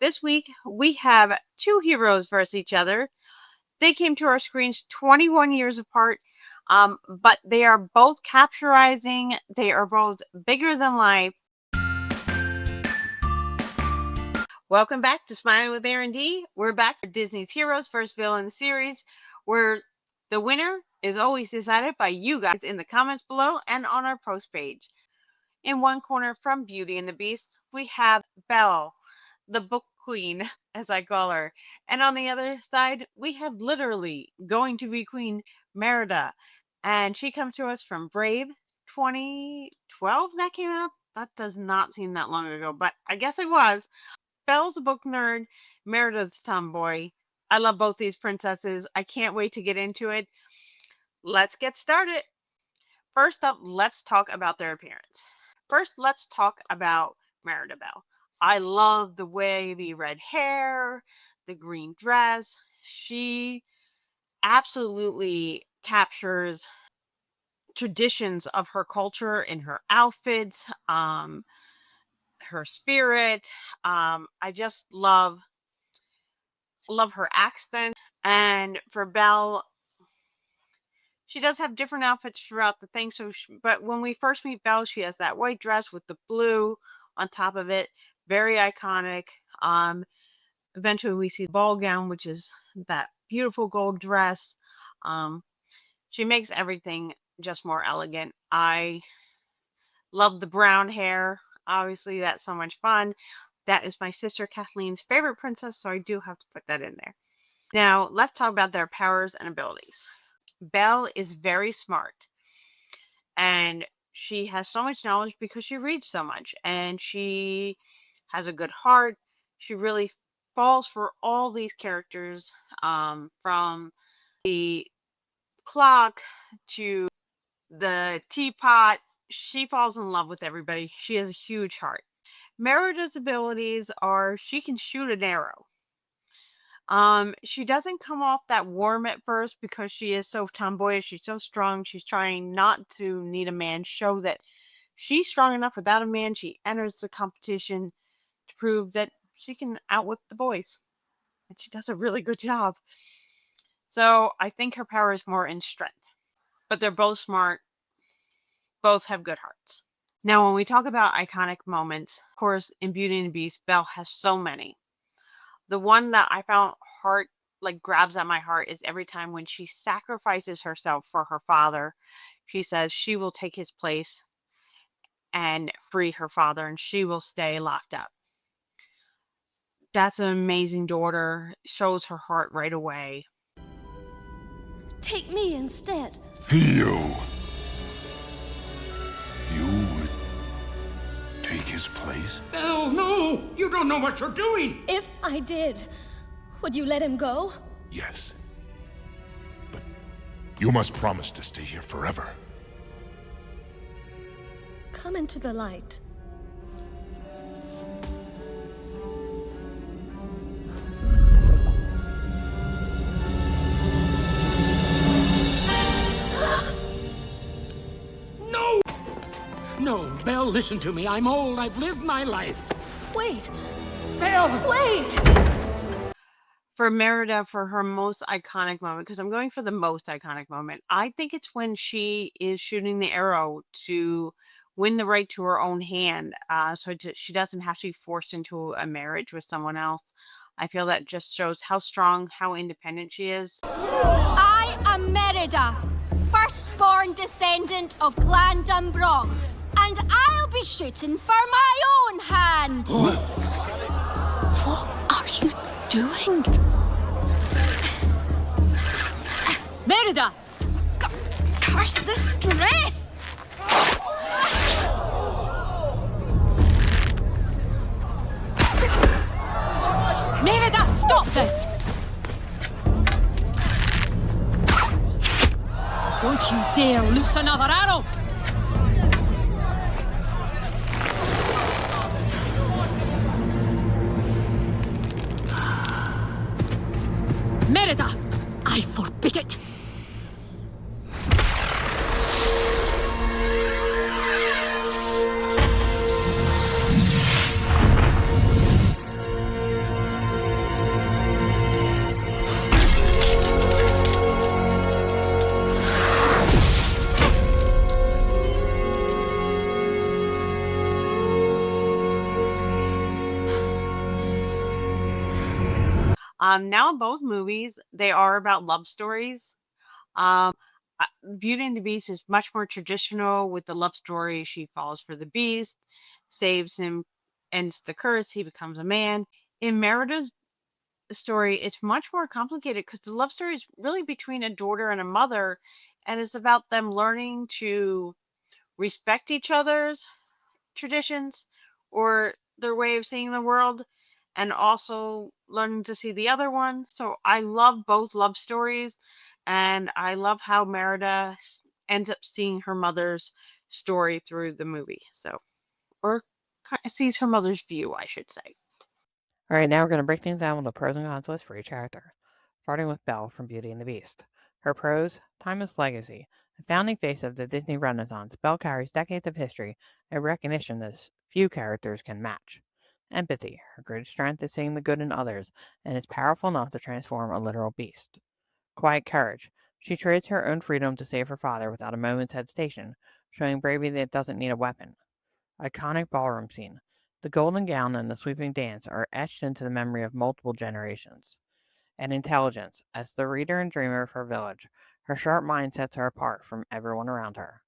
This week, we have two heroes versus each other. They came to our screens 21 years apart, but they are both capturizing. They are both bigger than life. Welcome back to Smiling with Aaron D. We're back for Disney's Heroes versus Villains series, where the winner is always decided by you guys in the comments below and on our post page. In one corner from Beauty and the Beast, we have Belle, the book queen, as I call her. And on the other side, we have literally going to be Queen Merida. And she comes to us from Brave 2012 that came out. That does not seem that long ago, but I guess it was. Belle's a book nerd, Merida's tomboy. I love both these princesses. I can't wait to get into it. Let's get started. First up, let's talk about their appearance. First, let's talk about Merida Belle. I love the wavy red hair, the green dress. She absolutely captures traditions of her culture in her outfits, her spirit. I just love her accent. And for Belle, she does have different outfits throughout the thing. But when we first meet Belle, she has that white dress with the blue on top of it. Very iconic. Eventually we see the ball gown, which is that beautiful gold dress. She makes everything just more elegant. I love the brown hair. Obviously, that's so much fun. That is my sister Kathleen's favorite princess, so I do have to put that in there. Now, let's talk about their powers and abilities. Belle is very smart, and she has so much knowledge because she reads so much, and she has a good heart. She really falls for all these characters, from the clock to the teapot. She falls in love with everybody. She has a huge heart. Merida's abilities are she can shoot an arrow. She doesn't come off that warm at first because she is so tomboyish. She's so strong. She's trying not to need a man. Show that she's strong enough without a man. She enters the competition to prove that she can outwit the boys. And she does a really good job. So I think her power is more in strength. But they're both smart. Both have good hearts. Now, when we talk about iconic moments, of course, in Beauty and the Beast, Belle has so many. The one that I found grabs at my heart is every time when she sacrifices herself for her father. She says she will take his place and free her father, and she will stay locked up. That's an amazing daughter. Shows her heart right away. Take me instead. You would take his place? Belle, no! You don't know what you're doing! If I did, would you let him go? Yes. But you must promise to stay here forever. Come into the light. No, Belle, listen to me. I'm old. I've lived my life. Wait! Belle! Wait! For Merida, for her most iconic moment, because I'm going for the most iconic moment, I think it's when she is shooting the arrow to win the right to her own hand, so she doesn't have to be forced into a marriage with someone else. I feel that just shows how strong, how independent she is. I am Merida, firstborn descendant of Clan Dunbrog, and I'll be shooting for my own hand. What are you doing? Merida! Curse this dress! Merida, stop this! Don't you dare loose another arrow! Merida, I forbid it! Now in both movies, they are about love stories. Um, Beauty and the Beast is much more traditional with the love story. She falls for the beast, saves him, ends the curse. He becomes a man. In Merida's story, it's much more complicated because the love story is really between a daughter and a mother, and it's about them learning to respect each other's traditions or their way of seeing the world, and also learning to see the other one. So I love both love stories, and I love how Merida ends up seeing her mother's story through the movie. So, or sees her mother's view, I should say. All right, now we're going to break things down with a pros and cons list for each character, starting with Belle from Beauty and the Beast. Her pros: timeless legacy. A founding face of the Disney Renaissance, Belle carries decades of history and recognition that few characters can match. Empathy. Her great strength is seeing the good in others and is powerful enough to transform a literal beast. Quiet courage. She trades her own freedom to save her father without a moment's hesitation, showing bravery that doesn't need a weapon. Iconic ballroom scene. The golden gown and the sweeping dance are etched into the memory of multiple generations. And intelligence. As the reader and dreamer of her village, her sharp mind sets her apart from everyone around her.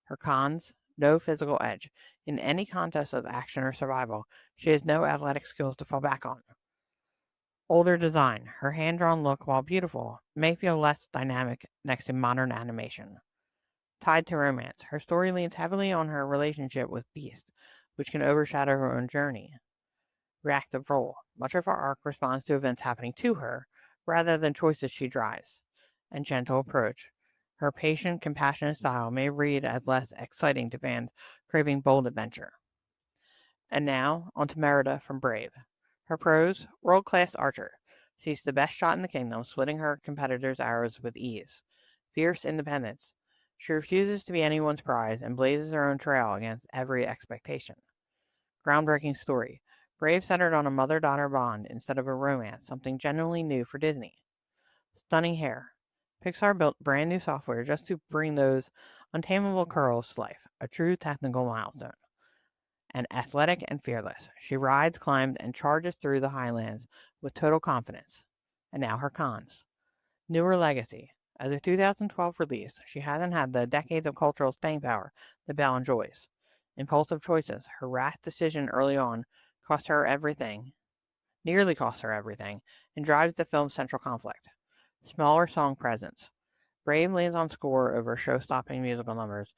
Her cons: no physical edge. In any contest of action or survival, she has no athletic skills to fall back on. Older design. Her hand-drawn look, while beautiful, may feel less dynamic next to modern animation. Tied to romance. Her story leans heavily on her relationship with Beast, which can overshadow her own journey. Reactive role. Much of her arc responds to events happening to her, rather than choices she drives. And gentle approach. Her patient, compassionate style may read as less exciting to fans craving bold adventure. And now, on to Merida from Brave. Her pros: world-class archer. She's the best shot in the kingdom, slitting her competitors' arrows with ease. Fierce independence. She refuses to be anyone's prize and blazes her own trail against every expectation. Groundbreaking story. Brave centered on a mother-daughter bond instead of a romance, something genuinely new for Disney. Stunning hair. Pixar built brand new software just to bring those untamable curls to life, a true technical milestone. And athletic and fearless. She rides, climbs, and charges through the highlands with total confidence. And now her cons. Newer legacy. As a 2012 release, she hasn't had the decades of cultural staying power that Belle enjoys. Impulsive choices. Her rash decision early on nearly cost her everything, and drives the film's central conflict. Smaller song presence. Brave leans on score over show-stopping musical numbers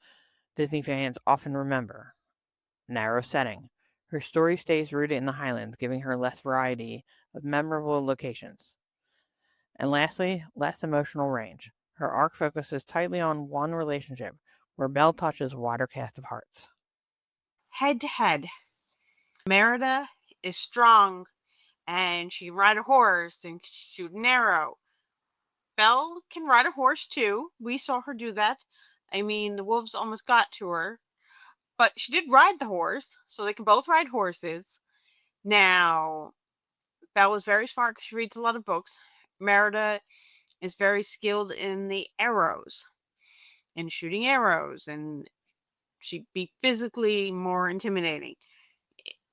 Disney fans often remember. Narrow setting. Her story stays rooted in the Highlands, giving her less variety of memorable locations. And lastly, less emotional range. Her arc focuses tightly on one relationship, where Belle touches a wider cast of hearts. Head to head, Merida is strong and she can ride a horse and shoot an arrow. Belle can ride a horse too. We saw her do that. I mean, the wolves almost got to her, but she did ride the horse, so they can both ride horses. Now, Belle was very smart because she reads a lot of books. Merida is very skilled in the arrows, in shooting arrows, and she'd be physically more intimidating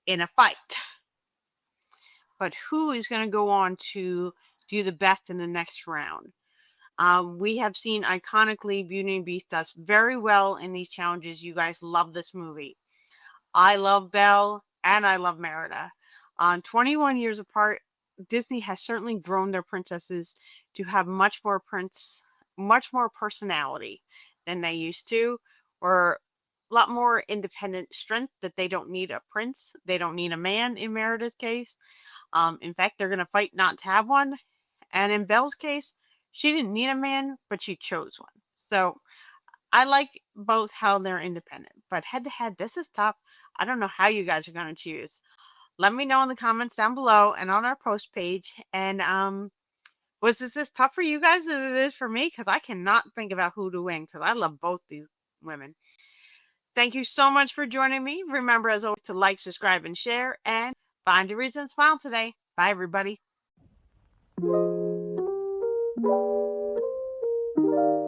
in a fight. But who is going to go on to do the best in the next round? We have seen iconically Beauty and the Beast does very well in these challenges. You guys love this movie. I love Belle and I love Merida. 21 years apart, Disney has certainly grown their princesses to have much more personality than they used to, or a lot more independent strength that they don't need a prince. They don't need a man in Merida's case. In fact, they're going to fight not to have one. And in Belle's case, she didn't need a man, but she chose one. So I like both how they're independent. But head to head, this is tough. I don't know how you guys are going to choose. Let me know in the comments down below and on our post page. And was this tough for you guys as it is for me? Because I cannot think about who to win because I love both these women. Thank you so much for joining me. Remember, as always, to like, subscribe, and share. And find a reason to smile today. Bye, everybody.